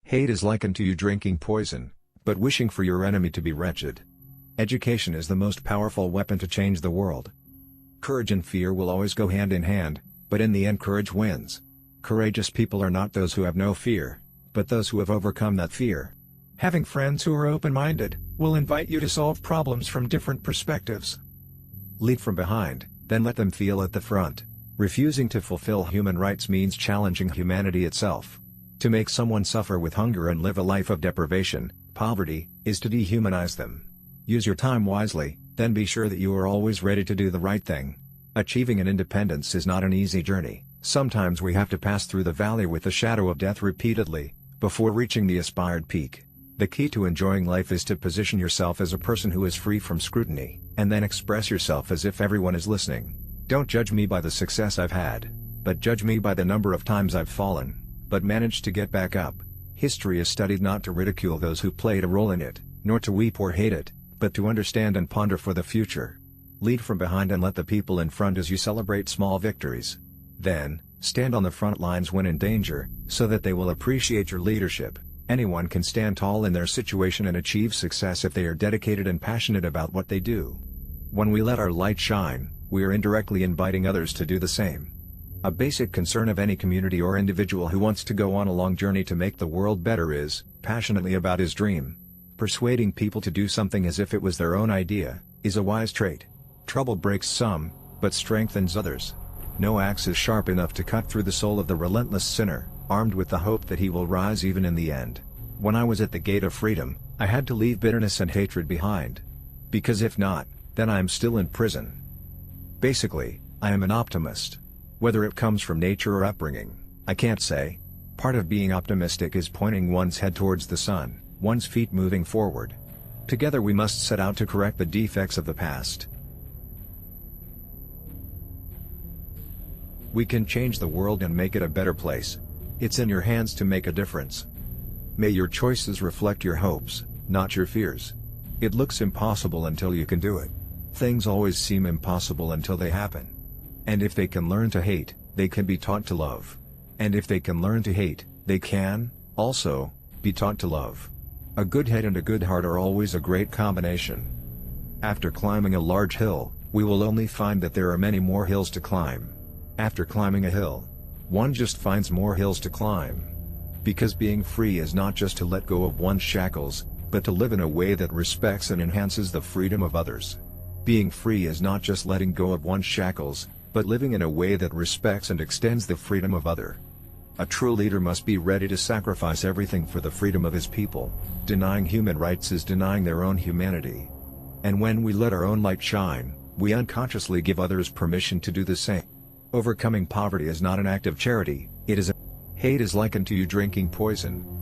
Hate is likened to you drinking poison, but wishing for your enemy to be wretched. Education is the most powerful weapon to change the world. Courage and fear will always go hand in hand, but in the end courage wins. Courageous people are not those who have no fear, but those who have overcome that fear. Having friends who are open-minded will invite you to solve problems from different perspectives. Lead from behind, then let them feel at the front. Refusing to fulfill human rights means challenging humanity itself. To make someone suffer with hunger and live a life of deprivation, poverty, is to dehumanize them. Use your time wisely, then be sure that you are always ready to do the right thing. Achieving an independence is not an easy journey. Sometimes we have to pass through the valley with the shadow of death repeatedly, before reaching the aspired peak. The key to enjoying life is to position yourself as a person who is free from scrutiny, and then express yourself as if everyone is listening. Don't judge me by the success I've had, but judge me by the number of times I've fallen, but managed to get back up. History is studied not to ridicule those who played a role in it, nor to weep or hate it, but to understand and ponder for the future. Lead from behind and let the people in front as you celebrate small victories. Then, stand on the front lines when in danger, so that they will appreciate your leadership. Anyone can stand tall in their situation and achieve success if they are dedicated and passionate about what they do. When we let our light shine, we are indirectly inviting others to do the same. A basic concern of any community or individual who wants to go on a long journey to make the world better is, passionately about his dream. Persuading people to do something as if it was their own idea, is a wise trait. Trouble breaks some, but strengthens others. No axe is sharp enough to cut through the soul of the relentless sinner, armed with the hope that he will rise even in the end. When I was at the gate of freedom, I had to leave bitterness and hatred behind. Because if not, then I am still in prison. Basically, I am an optimist. Whether it comes from nature or upbringing, I can't say. Part of being optimistic is pointing one's head towards the sun, one's feet moving forward. Together we must set out to correct the defects of the past. We can change the world and make it a better place. It's in your hands to make a difference. May your choices reflect your hopes, not your fears. It looks impossible until you can do it. Things always seem impossible until they happen. And if they can learn to hate, they can be taught to love. And if they can learn to hate, they can, also, be taught to love. A good head and a good heart are always a great combination. After climbing a large hill, we will only find that there are many more hills to climb. After climbing a hill, one just finds more hills to climb. Because being free is not just to let go of one's shackles, but to live in a way that respects and enhances the freedom of others. Being free is not just letting go of one's shackles, but living in a way that respects and extends the freedom of others. A true leader must be ready to sacrifice everything for the freedom of his people. Denying human rights is denying their own humanity. And when we let our own light shine, we unconsciously give others permission to do the same. Overcoming poverty is not an act of charity, it is a... Hate is likened to you drinking poison,